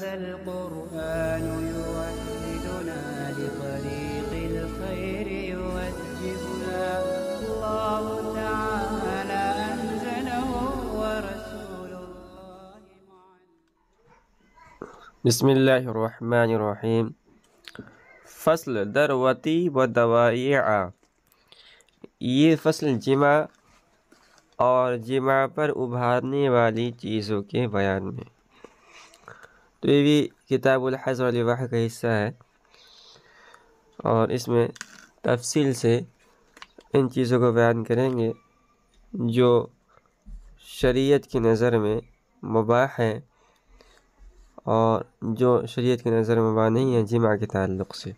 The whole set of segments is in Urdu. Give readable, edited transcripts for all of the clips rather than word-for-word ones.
هذا القرآن يوحدنا لطريق الخير يوجهنا الله تعالى أنزله ورسول الله بسم الله الرحمن الرحیم۔ فصل دروتی و دوائع، یہ فصل جمع اور جمع پر ابھارنے والی چیزوں کے بیان میں۔ تو یہ بھی کتاب الحیض والنفاس کا حصہ ہے اور اس میں تفصیل سے ان چیزوں کو بیان کریں گے جو شریعت کی نظر میں مباح ہیں اور جو شریعت کی نظر میں مباح نہیں ہیں جمع کے تعلق سے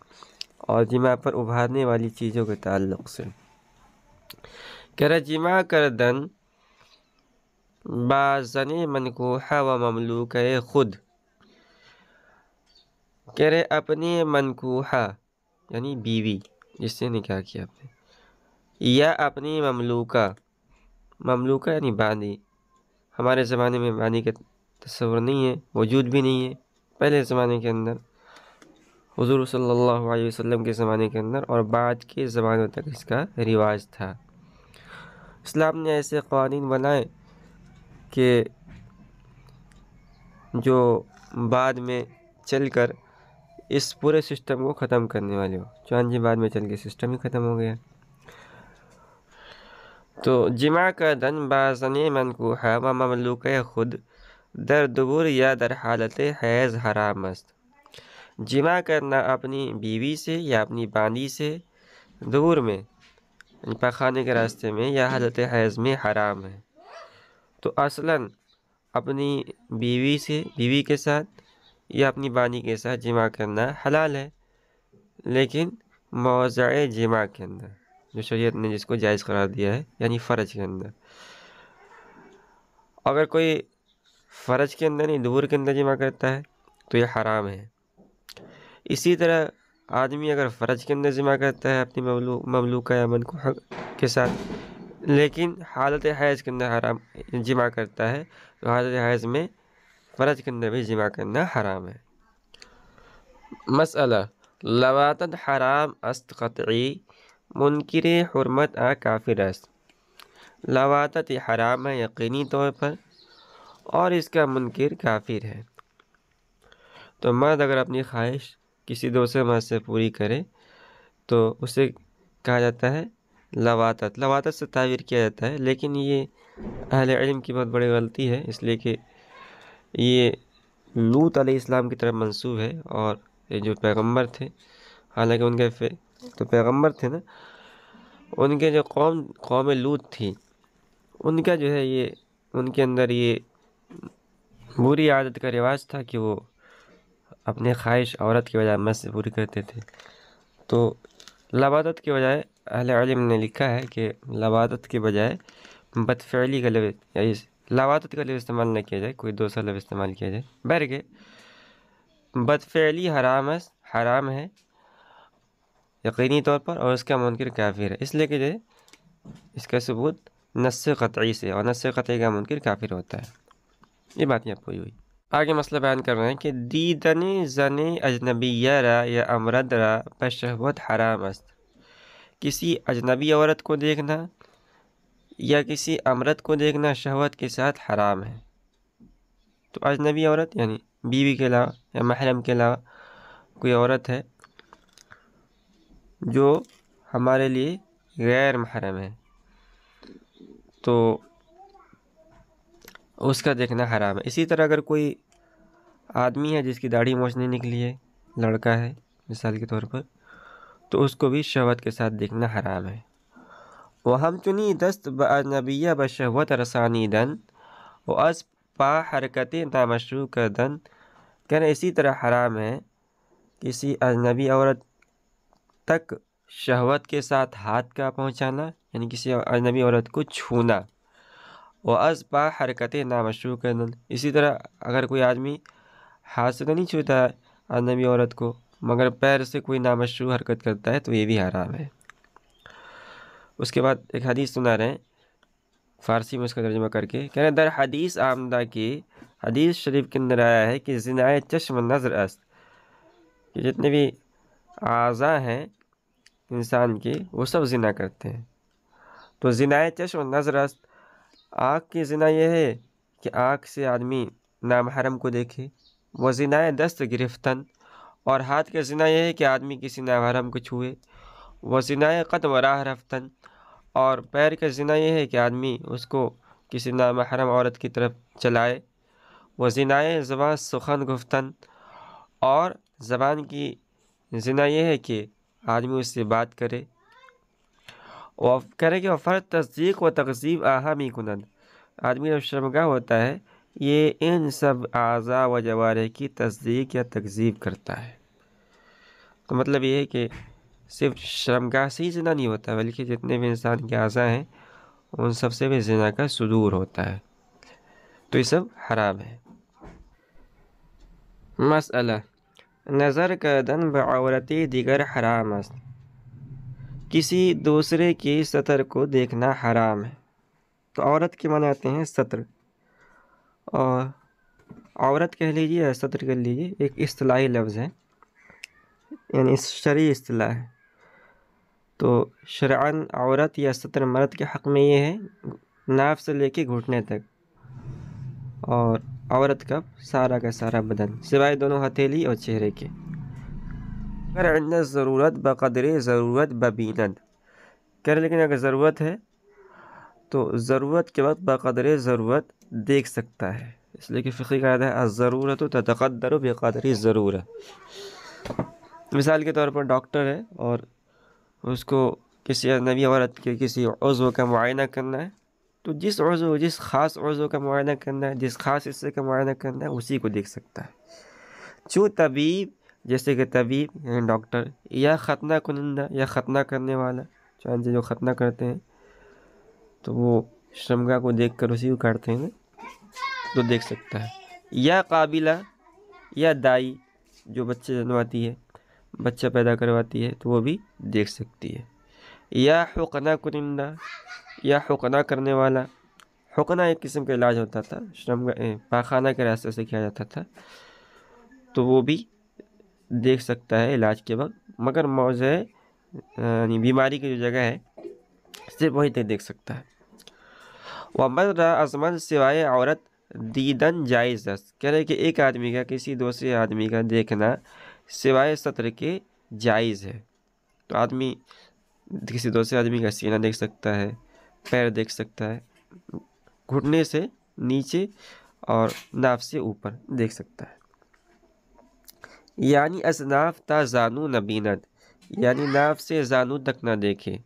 اور جمع پر ابھارنے والی چیزوں کے تعلق سے۔ کہہ رہا جمع کردن با زن منکوحہ و مملوکہ خود، کہہ رہے اپنی منکوحہ یعنی بیوی جس سے نکاح کیا آپ نے، یا اپنی مملوکہ، مملوکہ یعنی باندی۔ ہمارے زمانے میں باندی کا تصور نہیں ہے، وجود بھی نہیں ہے پہلے زمانے کے اندر، حضور صلی اللہ علیہ وسلم کے زمانے کے اندر اور بعد کے زمانوں تک اس کا رواج تھا۔ اسلام نے ایسے قوانین بنائے کہ جو بعد میں چل کر اس پورے سسٹم کو ختم کرنے والے ہو، چنانچہ بعد میں چل کے سسٹم ہی ختم ہو گیا۔ تو جمع کردن با زن منکوحہ و مملوکہ خود در دبر یا در حالت حیض حرام است۔ جمع کرنا اپنی بیوی سے یا اپنی باندی سے دبر میں یعنی پاخانے کے راستے میں یا حالت حیض میں حرام ہے۔ تو اصلاً اپنی بیوی سے، بیوی کے ساتھ یا اپنی باندی کے ساتھ جمع کرنا حلال ہے، لیکن موضع جمع کے اندر جو شریعت نے جس کو جائز قرار دیا ہے یعنی فرج کے اندر۔ اگر کوئی فرج کے اندر نہیں دبر کے اندر جمع کرتا ہے تو یہ حرام ہے۔ اسی طرح آدمی اگر فرج کے اندر جمع کرتا ہے اپنی مملوکہ یا منکوحہ کے ساتھ لیکن حالت حیض کے اندر حرام جمع کرتا ہے تو حالت حیض میں فرج کے اندر بھی جمع کرنا حرام ہے۔ مسئلہ لواطت حرام است قطعی منکر حرمت کافر است۔ لواطت حرام ہے یقینی طور پر اور اس کا منکر کافر ہے۔ تو مرد اگر اپنی خواہش کسی دوسرے مرد سے پوری کرے تو اسے کہا جاتا ہے لواطت، لواطت سے تعبیر کیا جاتا ہے، لیکن یہ اہل علم کی بہت بڑی غلطی ہے، اس لیے کہ یہ لوط علیہ السلام کی طرف منسوب ہے اور یہ جو پیغمبر تھے، حالانکہ ان کے تو پیغمبر تھے نا، ان کے جو قوم لوط تھی ان کا جو ہے یہ ان کے اندر یہ بری عادت کا رواج تھا کہ وہ اپنے خواہش عورت کی بجائے مرد سے پوری کرتے تھے۔ تو لواطت کے بجائے اہل علم نے لکھا ہے کہ لواطت کے بجائے بدفعلی کا لفظ یا لواطت کا لفظ استعمال نہ کیا جائے، کوئی دوسرا لفظ استعمال کیا جائے، بہرکہ بدفعلی حرام ہے یقینی طور پر اور اس کا منکر کافر ہے، اس لیے کہ جو اس کا ثبوت نص قطعی سے اور نص قطعی کا منکر کافر ہوتا ہے۔ یہ بات یہاں پوری ہوئی۔ آگے مسئلہ بیان کر رہے ہیں کہ دیدن زن اجنبیہ را یا امرد را بشہوت حرام است۔ کسی اجنبی عورت کو دیکھنا یا کسی امرد کو دیکھنا شہوت کے ساتھ حرام ہے۔ تو اجنبی عورت یعنی بیوی کے علاوہ یا محرم کے علاوہ کوئی عورت ہے جو ہمارے لیے غیر محرم ہے تو اس کا دیکھنا حرام ہے۔ اسی طرح اگر کوئی آدمی ہے جس کی داڑھی مونچھ نہیں نکلی ہے، لڑکا ہے مثال کے طور پر، تو اس کو بھی شہوت کے ساتھ دیکھنا حرام ہے۔ وہم چنی دست باجنبیہ بشہوت رسانیدن و از پا حرکت نامشروع کردن، کہنا اسی طرح حرام ہے کسی اجنبی عورت تک شہوت کے ساتھ ہاتھ کا پہنچانا یعنی کسی اجنبی عورت کو چھونا، و از پا حرکت نامشروع کردن، اسی طرح اگر کوئی آدمی ہاتھ سے تو نہیں چھوتا ہے اجنبی عورت کو مگر پیر سے کوئی نامشروع حرکت کرتا ہے تو یہ بھی حرام ہے۔ اس کے بعد ایک حدیث سنا رہے ہیں فارسی میں اس کا ترجمہ کر کے، کہہ رہے در حدیث آمدہ کہ حدیث شریف کے اندر آیا ہے کہ زنائے چشم نظر است، کہ جتنے بھی اعضاء ہیں انسان کے وہ سب زنا کرتے ہیں۔ تو زنائے چشم نظر است، آنکھ کی زنا یہ ہے کہ آنکھ سے آدمی نامحرم کو دیکھے، وہ زنائے دست گرفتن، اور ہاتھ کا زنا یہ ہے کہ آدمی کسی نامحرم کو چھوئے، وہ زنائے قدم راہ رفتن، اور پیر کا زنا یہ ہے کہ آدمی اس کو کسی نامحرم عورت کی طرف چلائے، وہ زنائے زبان سخن گفتن، اور زبان کی زنا یہ ہے کہ آدمی اس سے بات کرے، وہ کرے کہ فرد تصدیق و تکذیب آہامی کنند، آدمی جب شرمگاہ ہوتا ہے یہ ان سب اعضاء و جوارح کی تصدیق یا تکذیب کرتا ہے۔ تو مطلب یہ ہے کہ صرف شرمگاہ سے ہی زنا نہیں ہوتا، بلکہ جتنے بھی انسان کے اعضاء ہیں ان سب سے بھی زنا کا صدور ہوتا ہے، تو یہ سب حرام ہے۔ مسئلہ نظر کردن بعورتی دیگر حرام است، کسی دوسرے کی سطر کو دیکھنا حرام ہے۔ تو عورت کے معنی آتے ہیں سطر، اور عورت کہہ لیجیے یا سطر کہہ لیجیے ایک اصطلاحی لفظ ہے، یعنی شرعی اصطلاح ہے۔ تو شرعاً عورت یا سطر مرد کے حق میں یہ ہے ناف سے لے کے گھٹنے تک، اور عورت کا سارا بدن سوائے دونوں ہتھیلی اور چہرے کے۔ اگر عند ضرورت بقدر ضرورت ببینند، لیکن اگر ضرورت ہے تو ضرورت کے وقت بقدر ضرورت دیکھ سکتا ہے، اس لیے کہ فقہی قاعدہ ہے الضرورت تتقدر بقدر ضرورت۔ مثال کے طور پر ڈاکٹر ہے اور اس کو کسی اجنبی عورت کے کسی عضو کا معائنہ کرنا ہے، تو جس خاص عضو کا معائنہ کرنا ہے، جس خاص حصے کا معائنہ کرنا ہے اسی کو دیکھ سکتا ہے۔ جو طبیب، جیسے کہ طبیب یعنی ڈاکٹر، یا ختنہ کنندہ یا ختنہ کرنے والا، چانچہ جو ختنہ کرتے ہیں تو وہ شرمگاہ کو دیکھ کر اسی کو کاٹتے ہیں تو دیکھ سکتا ہے، یا قابلہ یا دائی جو بچے جنواتی ہے، بچہ پیدا کرواتی ہے تو وہ بھی دیکھ سکتی ہے، یا حقنہ کنندہ یا حقنہ کرنے والا۔ حقنہ ایک قسم کا علاج ہوتا تھا، پاخانہ کے راستے سے کیا جاتا تھا، تو وہ بھی دیکھ سکتا ہے علاج کے وقت، مگر موضع یعنی بیماری کی جو جگہ ہے صرف وہیں تک دیکھ سکتا ہے۔ وَمَرَّ ازمن سوائے عورت دیدن جائز است، کہہ رہے کہ ایک آدمی کا کسی دوسرے آدمی کا دیکھنا سوائے سطر کے جائز ہے۔ تو آدمی کسی دوسرے آدمی کا سینہ دیکھ سکتا ہے، پیر دیکھ سکتا ہے، گھٹنے سے نیچے اور ناف سے اوپر دیکھ سکتا ہے۔ یعنی اصناف تا زانو نبیند، یعنی ناف سے زانو تک نہ دیکھے۔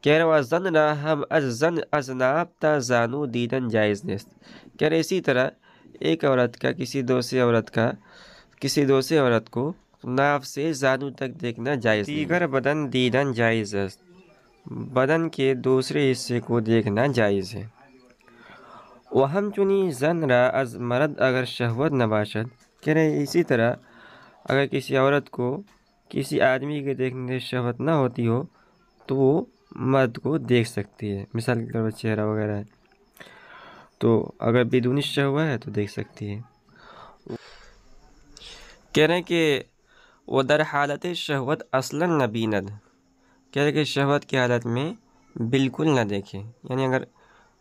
کہہ رہے زن نہ ہم زن اصناف تا زانو دیدن جائز نیست، کہہ رہے اسی طرح ایک عورت کا کسی دوسرے عورت کو ناف سے زانو تک دیکھنا جائز نہیں۔ دیگر بدن دیدن جائز است، بدن کے دوسرے حصے کو دیکھنا جائز ہے۔ وہم چنی زن را از مرد اگر شہوت نباشد، کہہ رہے اسی طرح اگر کسی عورت کو کسی آدمی کے دیکھنے سے شہوت نہ ہوتی ہو تو وہ مرد کو دیکھ سکتی ہے، مثال کے طور پر چہرہ وغیرہ ہے، تو اگر بدون شہوت ہے تو دیکھ سکتی ہے۔ کہہ رہے ہیں کہ وہ در حالت شہوت اصلاً نہ بیند، کہہ رہے کہ شہوت کی حالت میں بالکل نہ دیکھے، یعنی اگر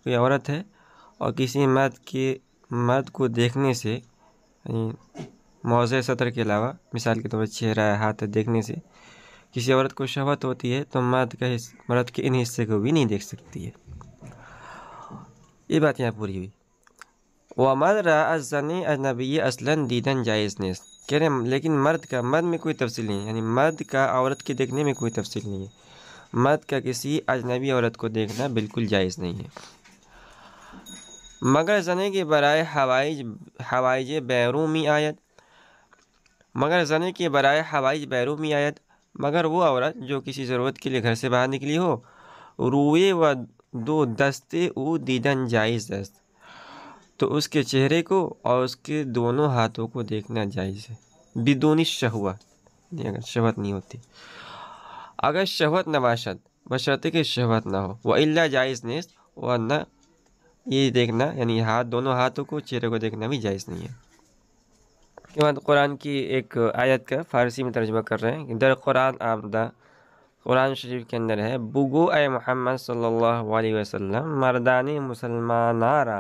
کوئی عورت ہے اور کسی مرد کو دیکھنے سے یعنی موضع سطر کے علاوہ مثال کے طور پر چہرہ ہاتھ دیکھنے سے کسی عورت کو شہوت ہوتی ہے تو مرد کے ان حصے کو بھی نہیں دیکھ سکتی ہے۔ یہ بات یہاں پوری ہوئی۔ وَمَرَّ الزَّنِ اجنبی اصلاً دیدن جائز نیست، کہہ رہے ہیں لیکن مرد میں کوئی تفصیل نہیں ہے، یعنی مرد کا عورت کے دیکھنے میں کوئی تفصیل نہیں ہے، مرد کا کسی اجنبی عورت کو دیکھنا بالکل جائز نہیں ہے۔ مگر زنے کے برائے حوائج بیرومی آیت، مگر وہ عورت جو کسی ضرورت کے لیے گھر سے باہر نکلی ہو، روئے و دو دستے او دیدن جائز است، تو اس کے چہرے کو اور اس کے دونوں ہاتھوں کو دیکھنا جائز ہے، بدون شہوت، اگر شہوت نہیں ہوتی، اگر شہوت نباشد بشرطے کہ شہوت نہ ہو، وَإِلَّا جائز نیست، ورنہ یہ دیکھنا یعنی دونوں ہاتھوں کو چہرے کو دیکھنا بھی جائز نہیں ہے۔ اس کے بعد قرآن کی ایک آیت کا فارسی میں ترجمہ کر رہے ہیں کہ در قرآن آمدہ قرآن شریف کے اندر ہے، بگو اے محمد صلی اللہ علیہ وسلم مردانی مسلمانارا،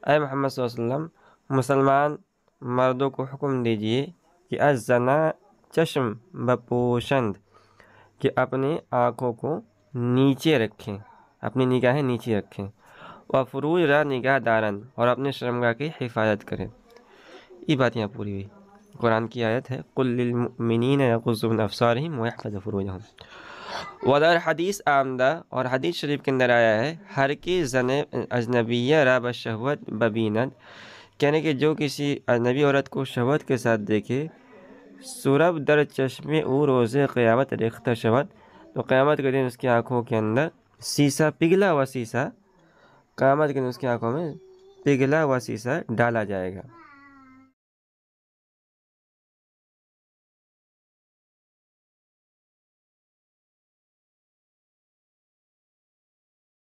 اے محمد صلی اللہ علیہ وسلم مسلمان مردوں کو حکم دیجئے کہ الزنا چشم بپوشند، کہ اپنے آنکھوں کو نیچے رکھیں، اپنی نگاہیں نیچے رکھیں، وفروج را نگاہ دارن، اور اپنے شرمگاہ کی حفاظت کریں۔ یہ بات یہاں پوری ہوئی۔ قرآن کی آیت ہے قل للمؤمنین یغضوا من ابصارہم ویحفظوا فروجہم۔ ودر حدیث آمدہ، اور حدیث شریف کے اندر آیا ہے، ہر کی زن اجنبیہ را بشہوت ببینت، کہنے کہ جو کسی اجنبی عورت کو شہوت کے ساتھ دیکھے، سورب در چشم او روز قیامت ریختہ شود، تو قیامت کے دن اس کی آنکھوں کے اندر سیسا پگھلا ہوا سیسا، قیامت کے دن اس کی آنکھوں میں پگھلا ہوا سیسا ڈالا جائے گا۔